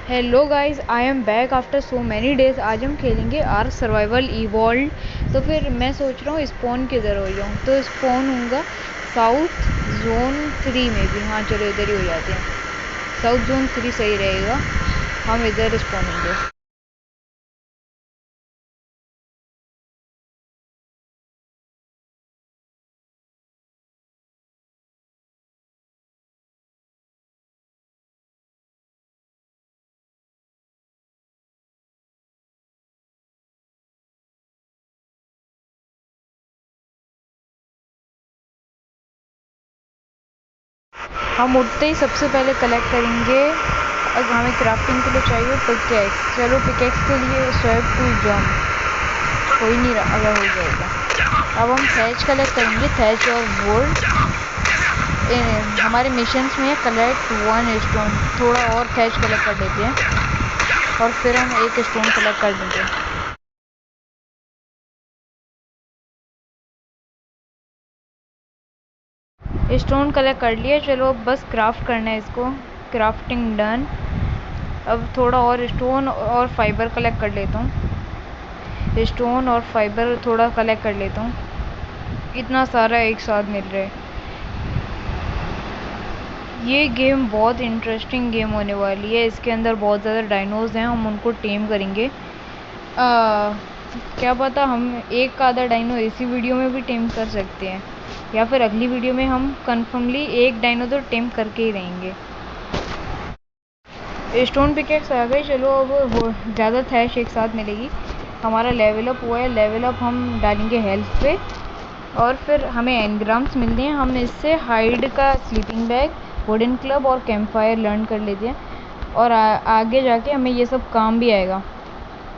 Hello guys, I am back after so many days. आज हम खेलेंगे आर्क सर्वाइवल इवॉल्व। तो फिर मैं सोच रहा हूँ स्पॉन किधर हो जाऊँ, तो स्पॉन होऊंगा साउथ जोन 3 में भी। हाँ चलो इधर ही हो जाते हैं। साउथ जोन 3 सही रहेगा, हम इधर स्पॉन होंगे। हम उठते ही सबसे पहले कलेक्ट करेंगे, अब हमें क्राफ्टिंग के लिए चाहिए पिकेक्स। चलो पिकेक्स के लिए स्वैप टू जंप, कोई नहीं अगर हो जाएगा। अब हम थैच कलेक्ट करेंगे, थैच और वुड। हमारे मिशंस में कलेक्ट 1 स्टोन, थोड़ा और थैच कलेक्ट कर लेते हैं और फिर हम 1 स्टोन कलेक्ट कर देंगे। स्टोन कलेक्ट कर लिया, चलो अब बस क्राफ्ट करना है इसको। Crafting done. अब थोड़ा और स्टोन और फाइबर कलेक्ट कर लेता हूँ। स्टोन और फाइबर थोड़ा कलेक्ट कर लेता हूँ, इतना सारा एक साथ मिल रहा है। ये गेम बहुत इंटरेस्टिंग गेम होने वाली है। इसके अंदर बहुत ज़्यादा डायनोज हैं, हम उनको टेम करेंगे। क्या पता हम एक का आधा डायनो इसी वीडियो में भी टेम कर सकते हैं, या फिर अगली वीडियो में हम कन्फर्मली एक डायनो तो टेम करके ही रहेंगे। स्टोन पिकेक्स आ गई, चलो अब वो ज़्यादा थैश एक साथ मिलेगी। हमारा लेवल अप हुआ है, लेवल अप हम डालेंगे हेल्थ पे। और फिर हमें एनग्राम्स मिलते हैं, हम इससे हाइड का स्लीपिंग बैग, वुडन क्लब और कैंप फायर लर्न कर लेते हैं। और आगे जाके हमें ये सब काम भी आएगा।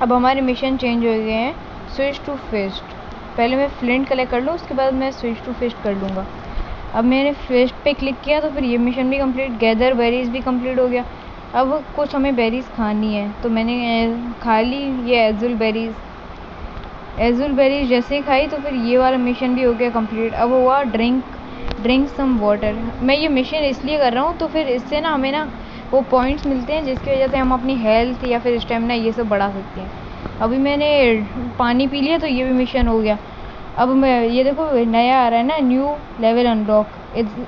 अब हमारे मिशन चेंज हो गए हैं, स्विच टू फिस्ट। पहले मैं फ्लिंट कलेक्ट कर लूँ, उसके बाद मैं स्विच टू फिस्ट कर लूँगा। अब मैंने फिस्ट पे क्लिक किया तो फिर ये मिशन भी कंप्लीट, गैदर बेरीज भी कंप्लीट हो गया। अब कुछ हमें बेरीज खानी है, तो मैंने खा ली ये एजुल बेरीज। एजुल बेरीज जैसे ही खाई तो फिर ये वाला मिशन भी हो गया कंप्लीट। अब हुआ ड्रिंक सम वाटर। मैं ये मिशन इसलिए कर रहा हूँ, तो फिर इससे ना हमें ना वो पॉइंट्स मिलते हैं जिसकी वजह से हम अपनी हेल्थ या फिर स्टेमिना ये सब बढ़ा सकते हैं। अभी मैंने पानी पी लिया तो ये भी मिशन हो गया। अब मैं ये देखो नया आ रहा है ना, न्यू लेवल अनलॉक।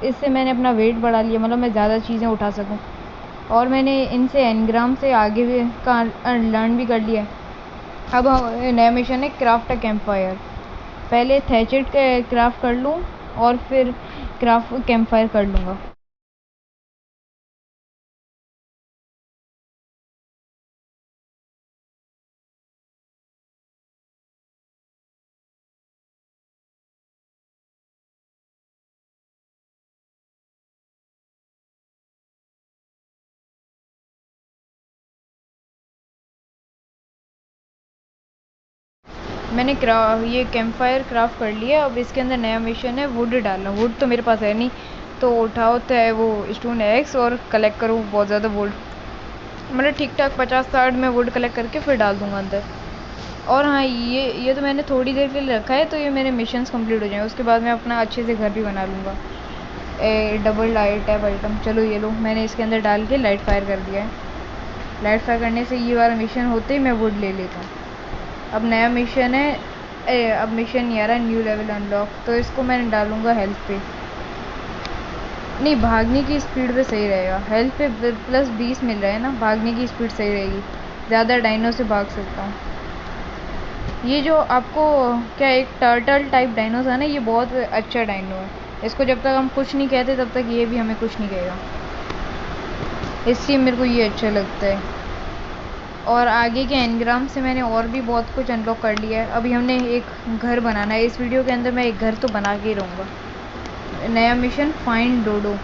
इससे मैंने अपना वेट बढ़ा लिया, मतलब मैं ज़्यादा चीज़ें उठा सकूँ। और मैंने इनसे एनग्राम से आगे भी का लर्न भी कर लिया है। अब नया मिशन है क्राफ्ट अ कैंप फायर। पहले थैचेट क्राफ्ट कर लूँ और फिर क्राफ्ट कैंप फायर कर लूँगा। मैंने ये कैंप फायर क्राफ्ट कर लिया। अब इसके अंदर नया मिशन है वुड डालना। वुड तो मेरे पास है नहीं, तो उठाओ तो है वो स्टोन एक्स और कलेक्ट करो बहुत ज़्यादा वुड। मतलब ठीक ठाक 50-60 में वुड कलेक्ट करके फिर डाल दूँगा अंदर। और हाँ, ये तो मैंने थोड़ी देर के लिए रखा है, तो ये मेरे मिशंस कंप्लीट हो जाएँ, उसके बाद मैं अपना अच्छे से घर भी बना लूँगा। डबल लाइट टैप आइटम, चलो ये लो, मैंने इसके अंदर डाल के लाइट फायर कर दिया है। लाइट फायर करने से ये वाला मिशन होते ही मैं वुड ले लेता हूँ। अब नया मिशन है, अब मिशन नहीं आ रहा, न्यू लेवल अनलॉक, तो इसको मैं डालूँगा हेल्थ पे। नहीं, भागने की स्पीड पे सही रहेगा। हेल्थ पे +20 मिल रहा है ना, भागने की स्पीड सही रहेगी, ज़्यादा डायनो से भाग सकता हूँ। ये जो आपको क्या एक टर्टल टाइप डायनो था ना, ये बहुत अच्छा डायनो है। इसको जब तक हम कुछ नहीं कहते तब तक ये भी हमें कुछ नहीं कहेगा, इसलिए मेरे को ये अच्छा लगता है। और आगे के एनग्राम से मैंने और भी बहुत कुछ अनलॉक कर लिया है। अभी हमने एक घर बनाना है, इस वीडियो के अंदर मैं एक घर तो बना के ही रहूँगा। नया मिशन फाइंड डोडो।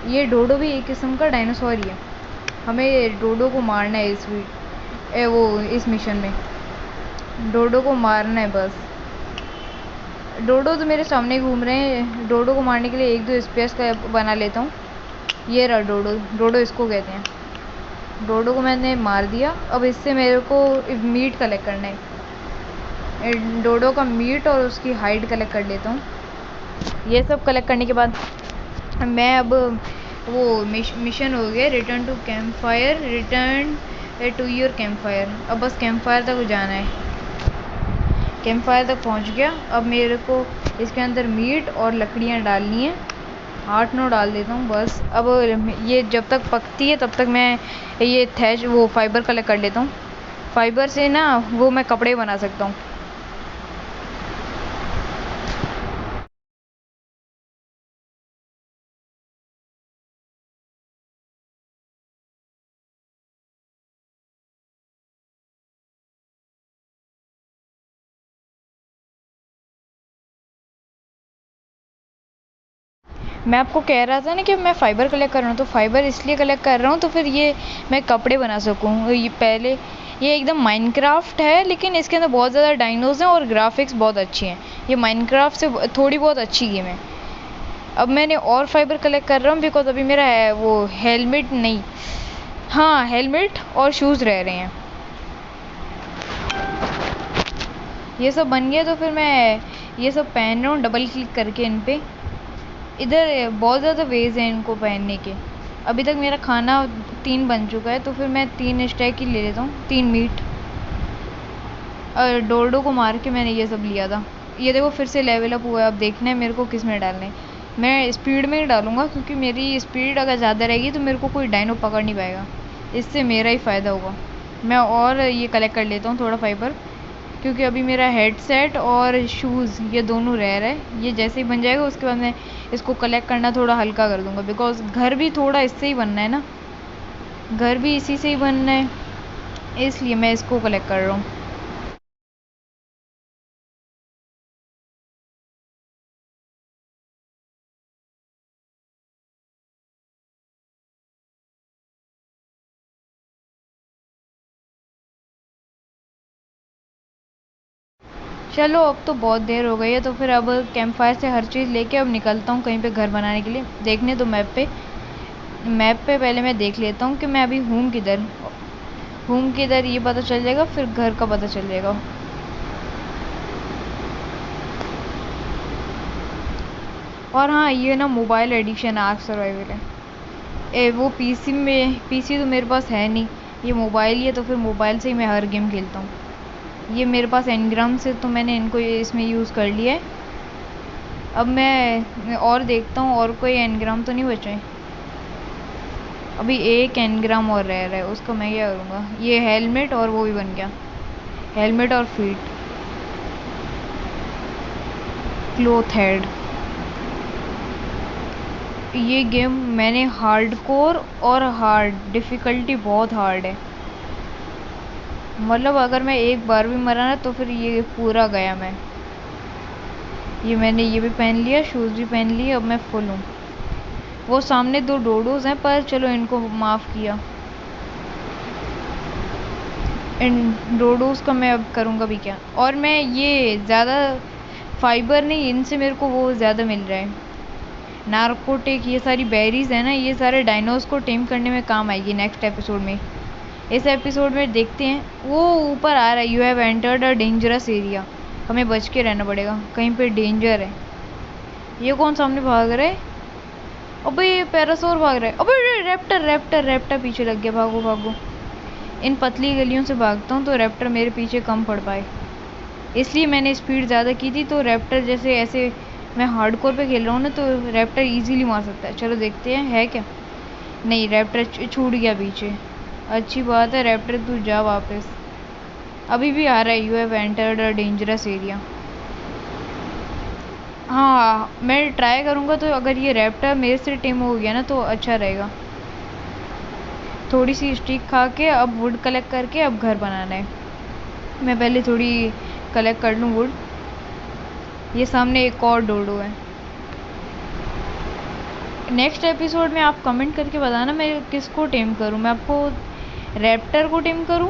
ये डोडो भी एक किस्म का डायनासोर ही है, हमें डोडो को मारना है इस मिशन में। डोडो को मारना है बस। डोडो तो मेरे सामने घूम रहे हैं, डोडो को मारने के लिए 1-2 स्पेस का बना लेता हूँ। ये रहा डोडो, डोडो इसको कहते हैं। डोडो को मैंने मार दिया। अब इससे मेरे को मीट कलेक्ट करना है, डोडो का मीट और उसकी हाइड कलेक्ट कर लेता हूँ। ये सब कलेक्ट करने के बाद मैं अब वो मिशन हो गया return to camp fire, return a to your camp fire. अब बस कैंप फायर तक जाना है। कैंप फायर तक पहुंच गया। अब मेरे को इसके अंदर मीट और लकड़ियां डालनी है। 8-9 डाल देता हूँ बस। अब ये जब तक पकती है तब तक मैं ये थैच वो फाइबर कलेक्ट कर लेता हूँ। फाइबर से ना वो मैं कपड़े बना सकता हूँ। मैं आपको कह रहा था ना कि मैं फ़ाइबर कलेक्ट कर रहा हूँ, तो फ़ाइबर इसलिए कलेक्ट कर रहा हूँ तो फिर ये मैं कपड़े बना सकूँ। ये पहले ये एकदम माइनक्राफ्ट है, लेकिन इसके अंदर बहुत ज़्यादा डायनोज हैं और ग्राफिक्स बहुत अच्छी हैं। ये माइनक्राफ्ट से थोड़ी बहुत अच्छी गेम है। अब मैंने और फ़ाइबर कलेक्ट कर रहा हूँ बिकॉज अभी मेरा है वो हेलमेट नहीं, हाँ हेलमेट और शूज़ रह रहे हैं। ये सब बन गया तो फिर मैं ये सब पहन रहा हूँ डबल क्लिक करके इन पे। इधर बहुत ज़्यादा वेज हैं इनको पहनने के। अभी तक मेरा खाना 3 बन चुका है, तो फिर मैं 3 स्टैक ही ले लेता हूँ, 3 मीट। और डोरडो को मार के मैंने ये सब लिया था। ये देखो फिर से लेवल अप हुआ है। अब देखना है मेरे को किस में डालने। मैं स्पीड में ही डालूँगा क्योंकि मेरी स्पीड अगर ज़्यादा रहेगी तो मेरे को कोई डायनो पकड़ नहीं पाएगा। इससे मेरा ही फ़ायदा होगा। मैं और ये कलेक्ट कर लेता हूँ थोड़ा फाइबर, क्योंकि अभी मेरा हेडसेट और शूज़ ये दोनों रेयर है। ये जैसे ही बन जाएगा उसके बाद मैं इसको कलेक्ट करना थोड़ा हल्का कर दूँगा, बिकॉज़ घर भी थोड़ा इससे ही बनना है ना, घर भी इसी से ही बनना है, इसलिए मैं इसको कलेक्ट कर रहा हूँ। चलो अब तो बहुत देर हो गई है, तो फिर अब कैंप फायर से हर चीज़ लेके अब निकलता हूँ कहीं पे घर बनाने के लिए। देखने तो मैप पे पहले मैं देख लेता हूँ कि मैं अभी हूँ किधर ये पता चल जाएगा, फिर घर का पता चल जाएगा। और हाँ, ये ना मोबाइल एडिशन आर्क सर्वाइवल है। वो पीसी तो मेरे पास है नहीं, ये मोबाइल ही है, तो फिर मोबाइल से ही मैं हर गेम खेलता हूँ। ये मेरे पास एनग्राम से, तो मैंने इनको इसमें यूज़ कर लिया है। अब मैं और देखता हूँ और कोई एनग्राम तो नहीं बचे। अभी एक एनग्राम और रह रहा है, उसका मैं क्या करूँगा। ये हेलमेट और वो भी बन गया, हेलमेट और फीट क्लोथ हेड। ये गेम मैंने हार्डकोर और हार्ड डिफ़िकल्टी बहुत हार्ड है, मतलब अगर मैं एक बार भी मरा ना तो फिर ये पूरा गया मैं। ये मैंने ये भी पहन लिया, शूज़ भी पहन लिए, अब मैं फुल हूँ। वो सामने 2 डोडोज़ हैं, पर चलो इनको माफ़ किया। इन डोडोज़ का मैं अब करूँगा भी क्या। और मैं ये ज़्यादा फाइबर नहीं, इनसे मेरे को वो ज़्यादा मिल रहा है नार्कोटिक। ये सारी बेरीज है ना, ये सारे डायनोस को टेम करने में काम आएगी नेक्स्ट एपिसोड में। इस एपिसोड में देखते हैं। वो ऊपर आ रहा है, you have entered a dangerous area. हमें बच के रहना पड़ेगा, कहीं पे डेंजर है। ये कौन सामने भाग रहा है? अबे ये पैरासोर भाग रहा है। अबे रैप्टर रैप्टर रैप्टर पीछे लग गया, भागो भागो। इन पतली गलियों से भागता हूँ तो रैप्टर मेरे पीछे कम पड़ पाए, इसलिए मैंने स्पीड ज़्यादा की थी। तो रैप्टर जैसे ऐसे मैं हार्डकोर पे खेल रहा हूँ ना, तो रैप्टर इजीली मार सकता है। चलो देखते हैं है क्या। नहीं, रैप्टर छूट गया पीछे। अच्छी बात है, रैप्टर तू जा वापस। अभी भी आ रहा है, you have entered a dangerous area. हाँ, मैं ट्राई करूँगा, तो अगर ये रैप्टर मेरे से टीम हो गया ना तो अच्छा रहेगा। थोड़ी सी स्टिक खा के अब वुड कलेक्ट करके अब घर बनाना है। मैं पहले थोड़ी कलेक्ट कर लूँ वुड। ये सामने एक और डोडो है। नेक्स्ट एपिसोड में आप कमेंट करके बताना मैं किसको टेम करूं। मैं आपको रैप्टर को टेम करूं,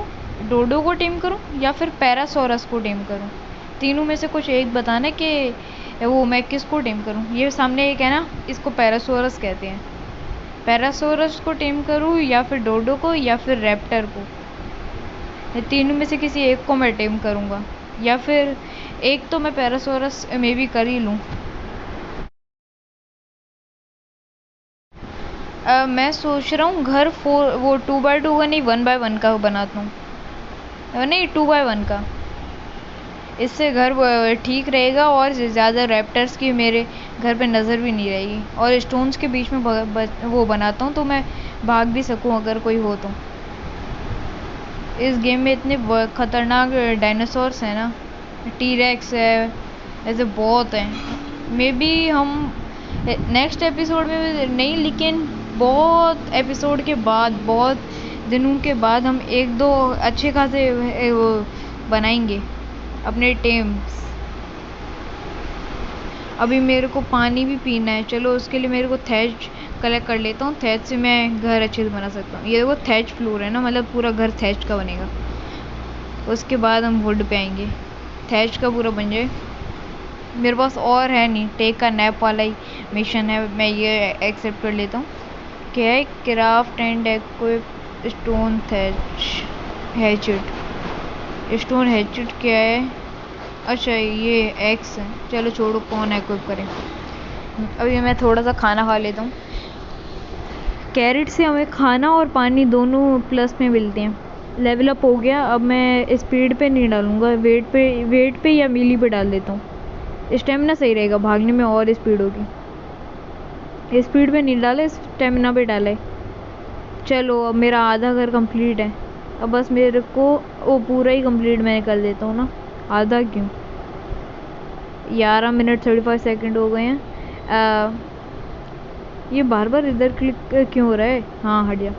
डोडो को टेम करूं, या फिर पैरासोरस को टेम करूं। तीनों में से कुछ एक बताना कि वो मैं किसको टेम करूं। ये सामने एक है ना, इसको पैरासोरस कहते हैं। पैरासोरस को टेम करूं या फिर डोडो को या फिर रैप्टर को। ये तीनों में से किसी एक को मैं टेम करूँगा, या फिर एक तो मैं पैरासोरस मे भी कर ही लूँ। मैं सोच रहा हूँ घर 4 वो 2x2 का नहीं 1x1 का बनाता हूँ, नहीं 2x1 का। इससे घर ठीक रहेगा और ज़्यादा रैप्टर्स की मेरे घर पे नज़र भी नहीं रहेगी, और स्टोन्स के बीच में वो बनाता हूँ तो मैं भाग भी सकूँ अगर कोई हो तो। इस गेम में इतने खतरनाक डायनासोर्स हैं ना, टी-रेक्स है, ऐसे बहुत हैं। मे बी हम नेक्स्ट एपिसोड में नहीं, लेकिन बहुत एपिसोड के बाद, बहुत दिनों के बाद हम एक दो अच्छे खासे वो बनाएंगे अपने टेम्स। अभी मेरे को पानी भी पीना है, चलो उसके लिए मेरे को थैच कलेक्ट कर लेता हूँ। थैच से मैं घर अच्छे से बना सकता हूँ। ये वो थैच फ्लोर है ना, मतलब पूरा घर थैच का बनेगा। उसके बाद हम वुड पे आएंगे, थैच का पूरा बन जाए। मेरे पास और है नहीं, टेक का नैप वाला ही मिशन है, मैं ये एक्सेप्ट कर लेता हूँ। क्या है? Craft and equip stone thatch hatchet. Stone hatchet क्या है? अच्छा ये एक्स है, चलो छोड़ो, कौन इक्विप करें। अभी मैं थोड़ा सा खाना खा लेता हूँ। कैरेट से हमें खाना और पानी दोनों प्लस में मिलते हैं। लेवल अप हो गया। अब मैं स्पीड पे नहीं डालूंगा, वेट पे या मीली पे डाल देता हूँ। स्टेमिना सही रहेगा, भागने में और स्पीड होगी। स्पीड पे नहीं डाले, स्टेमिना पे डाले। चलो अब मेरा आधा घर कंप्लीट है। अब बस मेरे को वो पूरा ही कंप्लीट मैं कर देता हूँ ना, आधा क्यों। 11 मिनट 35 सेकंड हो गए हैं। ये बार बार इधर क्लिक क्यों हो रहा है? हाँ हट गया।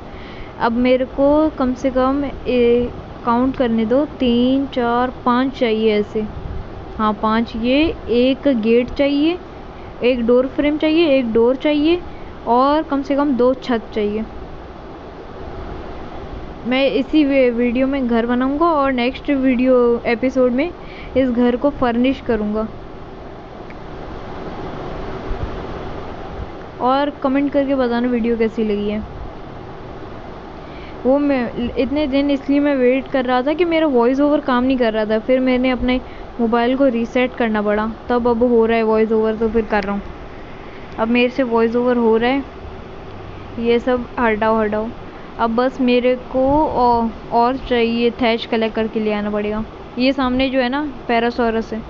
अब मेरे को कम से कम काउंट करने दो, 3 4 5 चाहिए ऐसे। हाँ 5, ये एक गेट चाहिए, एक डोर फ्रेम चाहिए, एक डोर चाहिए, और कम से कम 2 छत चाहिए। मैं इसी वीडियो में घर बनाऊंगा और नेक्स्ट वीडियो एपिसोड में इस घर को फर्निश करूंगा। और कमेंट करके बताना वीडियो कैसी लगी है। वो मैं इतने दिन इसलिए मैं वेट कर रहा था कि मेरा वॉइस ओवर काम नहीं कर रहा था, फिर मैंने अपने मोबाइल को रीसेट करना पड़ा, तब अब हो रहा है वॉइस ओवर, तो फिर कर रहा हूँ। अब मेरे से वॉइस ओवर हो रहा है। ये सब हटाओ हटाओ। अब बस मेरे को और चाहिए, थैच कलेक्ट करके ले आना पड़ेगा। ये सामने जो है ना पैरासोरस है।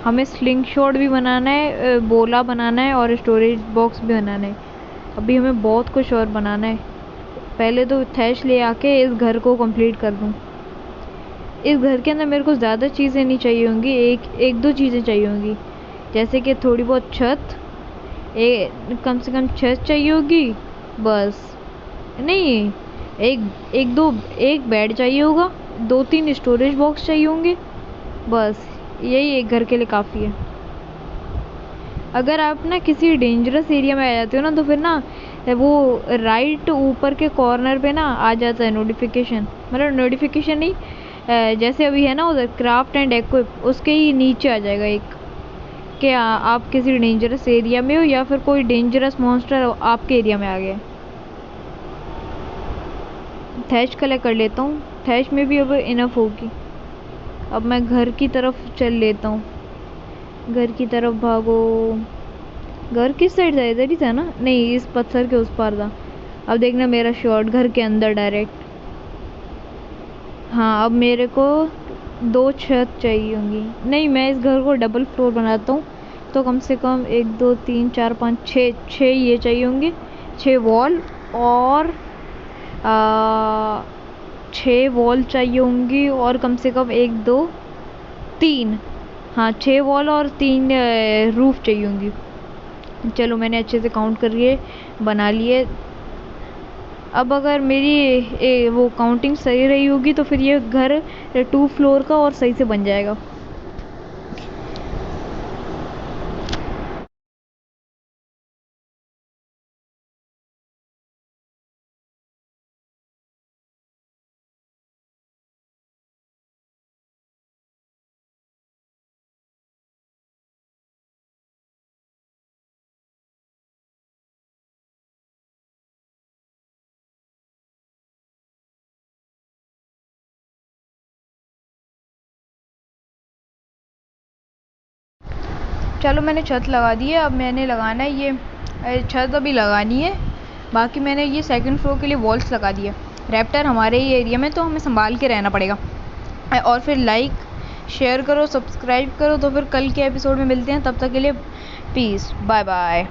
हमें स्लिंग शॉट भी बनाना है, बोला बनाना है, और स्टोरेज बॉक्स भी बनाना है। अभी हमें बहुत कुछ और बनाना है। पहले तो थैच ले आके इस घर को कंप्लीट कर दूं। इस घर के अंदर मेरे को ज़्यादा चीज़ें नहीं चाहिए होंगी, एक दो चीज़ें चाहिए होंगी, जैसे कि थोड़ी बहुत छत, कम से कम छत चाहिए होगी बस। नहीं, एक दो, एक बेड चाहिए होगा, 2-3 स्टोरेज बॉक्स चाहिए होंगे, बस यही एक घर के लिए काफ़ी है। अगर आप ना किसी डेंजरस एरिया में आ जाते हो ना, तो फिर ना वो राइट ऊपर के कॉर्नर पे ना आ जाता है नोटिफिकेशन, मतलब नोटिफिकेशन नहीं, जैसे अभी है ना उधर क्राफ्ट एंड इक्विप, उसके ही नीचे आ जाएगा एक, कि आप किसी डेंजरस एरिया में हो या फिर कोई डेंजरस मॉन्स्टर आपके एरिया में आ गया। थैच कलेक्ट कर लेता हूँ, थैच में भी अब इनफ होगी। अब मैं घर की तरफ चल लेता हूँ, घर की तरफ भागो। घर किस साइड था? इधर ही था ना? नहीं, इस पत्थर के उस पार था। अब देखना मेरा शॉट घर के अंदर डायरेक्ट। हाँ अब मेरे को 2 छत चाहिए होंगी। नहीं, मैं इस घर को डबल फ्लोर बनाता हूँ, तो कम से कम 1 2 3 4 5 6 ये चाहिए होंगे, 6 वॉल, और 6 वॉल चाहिए होंगी, और कम से कम 1 2 3, हाँ 6 वॉल और 3 रूफ चाहिए होंगी। चलो मैंने अच्छे से काउंट कर लिए, बना लिए। अब अगर मेरी वो काउंटिंग सही रही होगी तो फिर ये घर 2 फ्लोर का और सही से बन जाएगा। चलो मैंने छत लगा दी है, अब मैंने लगाना है ये छत अभी लगानी है। बाकी मैंने ये सेकंड फ्लोर के लिए वॉल्स लगा दी है। रैप्टर हमारे ही एरिया में, तो हमें संभाल के रहना पड़ेगा। और फिर लाइक शेयर करो, सब्सक्राइब करो। तो फिर कल के एपिसोड में मिलते हैं, तब तक के लिए पीस, बाय बाय।